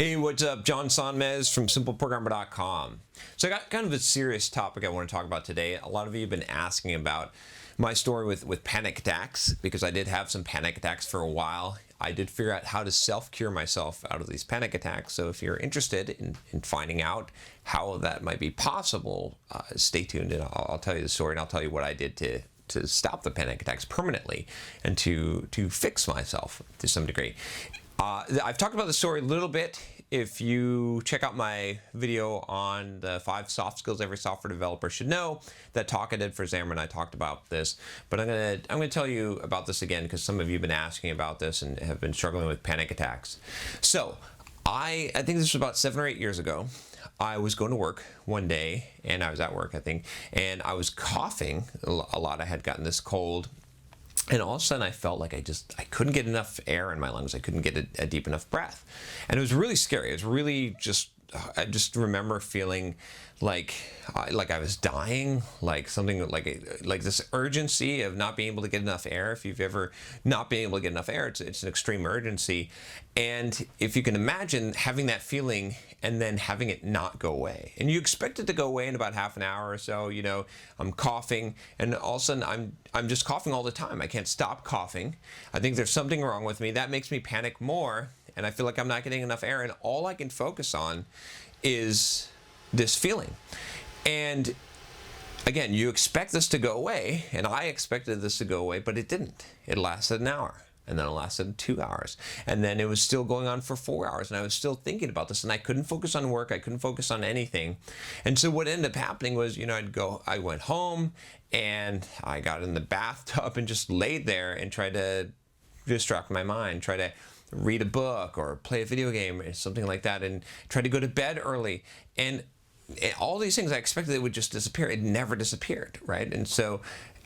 Hey, what's up? John Sonmez from SimpleProgrammer.com. So I got kind of a serious topic I want to talk about today. A lot of you have been asking about my story with panic attacks because I did have some panic attacks for a while. I did figure out how to self-cure myself out of these panic attacks. So if you're interested in finding out how that might be possible, stay tuned and I'll tell you the story and I'll tell you what I did to stop the panic attacks permanently and to fix myself to some degree. I've talked about the story a little bit. If you check out my video on the 5 soft skills every software developer should know, that talk I did for Xamarin, I talked about this. But I'm gonna tell you about this again because some of you have been asking about this and have been struggling with panic attacks. So I think this was about 7 or 8 years ago. I was going to work one day, and I was at work, I think, and I was coughing a lot. I had gotten this cold. And all of a sudden I felt like I couldn't get enough air in my lungs. I couldn't get a deep enough breath. And it was really scary. It was really I just remember feeling like I was dying, like something like this urgency of not being able to get enough air. If you've ever not been able to get enough air, it's an extreme urgency. And if you can imagine having that feeling and then having it not go away, and you expect it to go away in about half an hour or so, you know, I'm coughing and all of a sudden I'm just coughing all the time. I can't stop coughing. I think there's something wrong with me. That makes me panic more. And I feel like I'm not getting enough air, and all I can focus on is this feeling. And again, you expect this to go away, and I expected this to go away, but it didn't. It lasted an hour, and then it lasted 2 hours, and then it was still going on for 4 hours, and I was still thinking about this, and I couldn't focus on work. I couldn't focus on anything. And so what ended up happening was, you know, I went home, and I got in the bathtub and just laid there and tried to distract my mind, try to read a book or play a video game or something like that, and try to go to bed early. And all these things I expected it would just disappear. It never disappeared, right? And so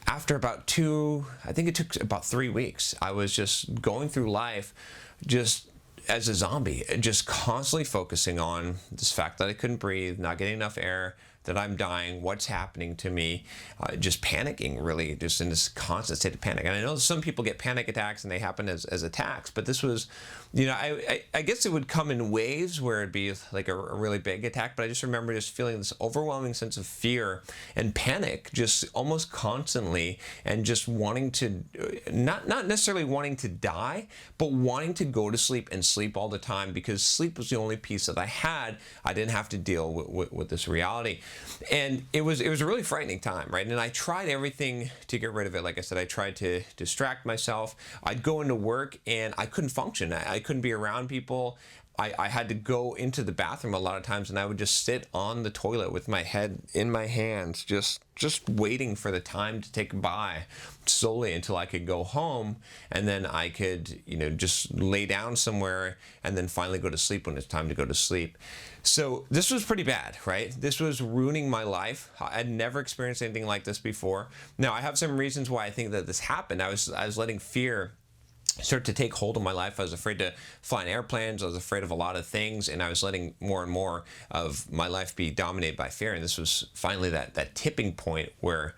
after about I think it took about 3 weeks, I was just going through life just as a zombie, just constantly focusing on this fact that I couldn't breathe, not getting enough air, that I'm dying, what's happening to me, just panicking, really, just in this constant state of panic. And I know some people get panic attacks and they happen as attacks, but this was, you know, I guess it would come in waves where it'd be like a really big attack, but I just remember just feeling this overwhelming sense of fear and panic just almost constantly, and just wanting to, not necessarily wanting to die, but wanting to go to sleep and sleep all the time, because sleep was the only piece that I had. I didn't have to deal with this reality. And it was a really frightening time, right? And I tried everything to get rid of it. Like I said, I tried to distract myself. I'd go into work and I couldn't function. I couldn't be around people. I had to go into the bathroom a lot of times, and I would just sit on the toilet with my head in my hands, just waiting for the time to tick by slowly until I could go home, and then I could, you know, just lay down somewhere and then finally go to sleep when it's time to go to sleep. So this was pretty bad, right? This was ruining my life. I'd never experienced anything like this before. Now, I have some reasons why I think that this happened. I was letting fear start to take hold of my life. I was afraid to fly in airplanes. I was afraid of a lot of things, and I was letting more and more of my life be dominated by fear. And this was finally that tipping point where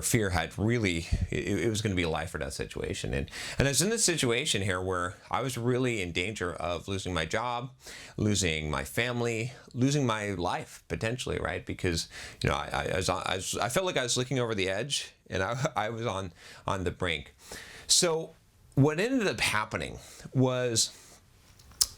fear had really, it was going to be a life or death situation. And I was in this situation here where I was really in danger of losing my job, losing my family, losing my life potentially, right? Because, you know, I felt like I was looking over the edge, and I was on the brink. So what ended up happening was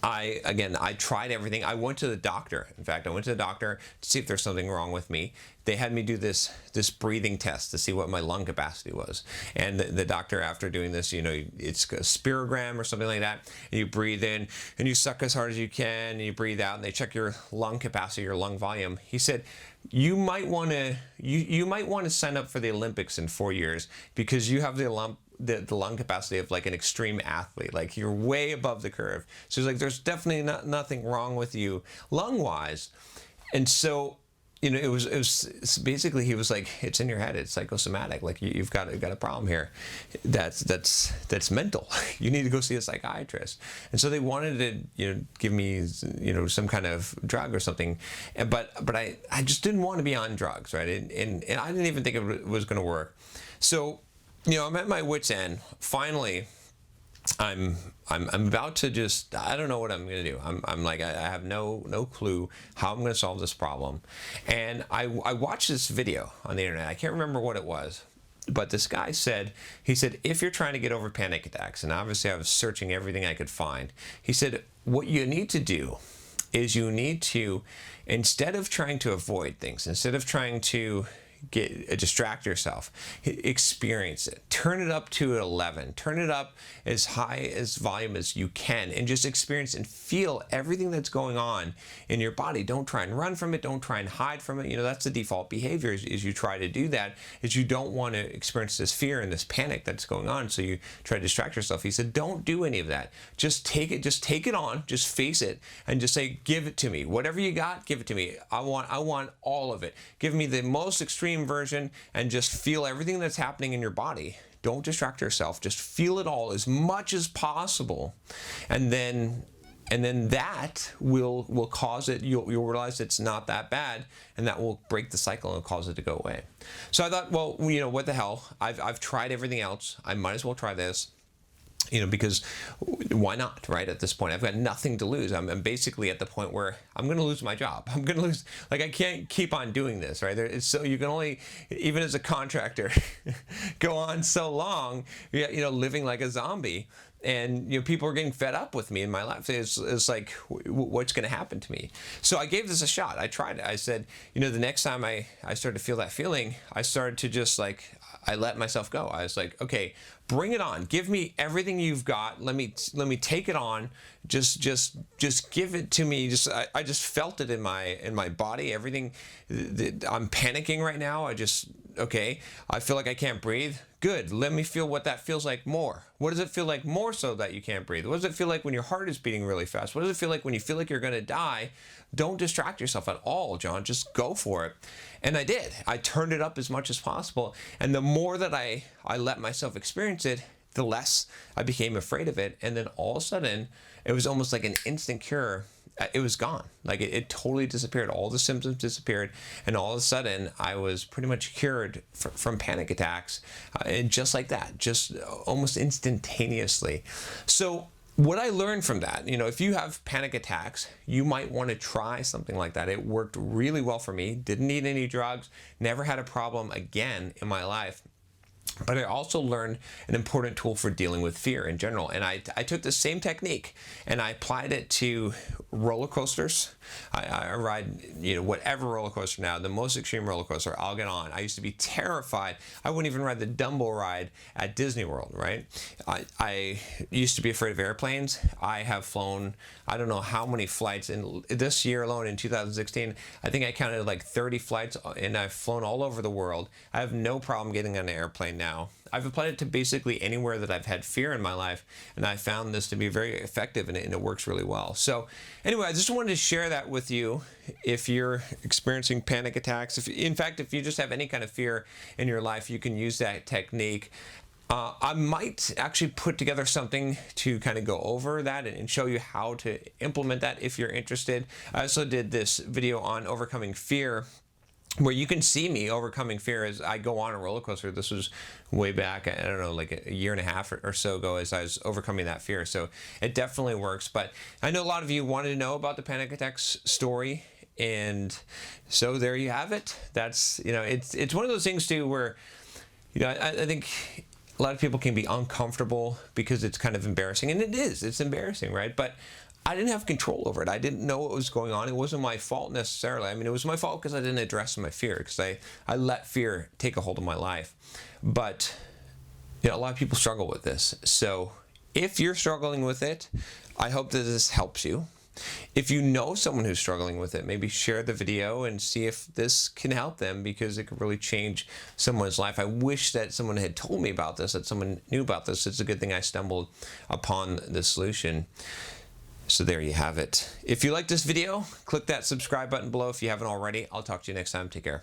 I tried everything. I went to the doctor. In fact, I went to the doctor to see if there's something wrong with me. They had me do this breathing test to see what my lung capacity was. And the doctor, after doing this, you know, it's a spirogram or something like that. And you breathe in and you suck as hard as you can, and you breathe out, and they check your lung capacity, your lung volume. He said, you might want to sign up for the Olympics in 4 years, because you have the lung capacity of like an extreme athlete. Like, you're way above the curve. So he's like, there's definitely nothing wrong with you lung wise. And so, you know, it was basically, he was like, it's in your head, it's psychosomatic, like you've got a problem here that's mental. You need to go see a psychiatrist. And so they wanted to, you know, give me, you know, some kind of drug or something, but I just didn't want to be on drugs, right? And I didn't even think it was going to work. So, you know, I'm at my wit's end. Finally, I'm about to just, I don't know what I'm gonna do. I'm like, I have no clue how I'm gonna solve this problem. And I watched this video on the internet. I can't remember what it was, but this guy said, he said, if you're trying to get over panic attacks, and obviously I was searching everything I could find, he said, what you need to do is you need to, instead of trying to avoid things, instead of trying to distract yourself, experience it, turn it up to 11, turn it up as high as volume as you can, and just experience and feel everything that's going on in your body. Don't try and run from it, don't try and hide from it. You know, that's the default behavior, is you try to do that, is you don't want to experience this fear and this panic that's going on, so you try to distract yourself. He said, don't do any of that. Just take it on, just face it, and just say, give it to me. Whatever you got, give it to me. I want all of it. Give me the most extreme version, and just feel everything that's happening in your body. Don't distract yourself. Just feel it all as much as possible, and then that will cause it. You'll realize it's not that bad, and that will break the cycle and cause it to go away. So I thought, well, you know, what the hell? I've tried everything else. I might as well try this. You know, because why not, right? At this point, I've got nothing to lose. I'm basically at the point where I'm going to lose my job. I'm going to lose, like, I can't keep on doing this, right? It's so you can only, even as a contractor, go on so long, you know, living like a zombie. And, you know, people are getting fed up with me in my life. It's like, what's going to happen to me? So I gave this a shot. I tried it. I said, you know, the next time I started to feel that feeling, I started to just like, I let myself go. I was like, okay, bring it on. Give me everything you've got. Let me take it on. Just give it to me. I just felt it in my body. Everything. I'm panicking right now. Okay, I feel like I can't breathe. Good. Let me feel what that feels like more. What does it feel like more so that you can't breathe? What does it feel like when your heart is beating really fast? What does it feel like when you feel like you're going to die? Don't distract yourself at all, John. Just go for it. And I did. I turned it up as much as possible. And the more that I let myself experience it, the less I became afraid of it. And then all of a sudden, it was almost like an instant cure. It was gone. Like it totally disappeared. All the symptoms disappeared, and all of a sudden I was pretty much cured from panic attacks, and just like that, just almost instantaneously. So what I learned from that, you know, if you have panic attacks, you might want to try something like that. It worked really well for me. Didn't need any drugs. Never had a problem again in my life. But I also learned an important tool for dealing with fear in general. And I took the same technique and I applied it to roller coasters. I ride, you know, whatever roller coaster now, the most extreme roller coaster I'll get on. I used to be terrified. I wouldn't even ride the Dumbo ride at Disney World, right? I used to be afraid of airplanes. I have flown, I don't know how many flights. In this year alone, in 2016, I think I counted like 30 flights, and I've flown all over the world. I have no problem getting on an airplane now. I've applied it to basically anywhere that I've had fear in my life, and I found this to be very effective, and it works really well. So anyway, I just wanted to share that with you. If you're experiencing panic attacks, in fact, if you just have any kind of fear in your life, you can use that technique. I might actually put together something to kind of go over that and show you how to implement that if you're interested. I also did this video on overcoming fear, where you can see me overcoming fear as I go on a roller coaster. This was way back, I don't know, like a year and a half or so ago, as I was overcoming that fear. So it definitely works. But I know a lot of you wanted to know about the panic attacks story, and so there you have it. That's, you know, it's one of those things too where, you know, I think a lot of people can be uncomfortable because it's kind of embarrassing, and it's embarrassing, right? But I didn't have control over it. I didn't know what was going on. It wasn't my fault necessarily. I mean, it was my fault because I didn't address my fear, because I let fear take a hold of my life. But, you know, a lot of people struggle with this. So if you're struggling with it, I hope that this helps you. If you know someone who's struggling with it, maybe share the video and see if this can help them, because it could really change someone's life. I wish that someone had told me about this, that someone knew about this. It's a good thing I stumbled upon the solution. So there you have it. If you like this video, click that subscribe button below if you haven't already. I'll talk to you next time. Take care.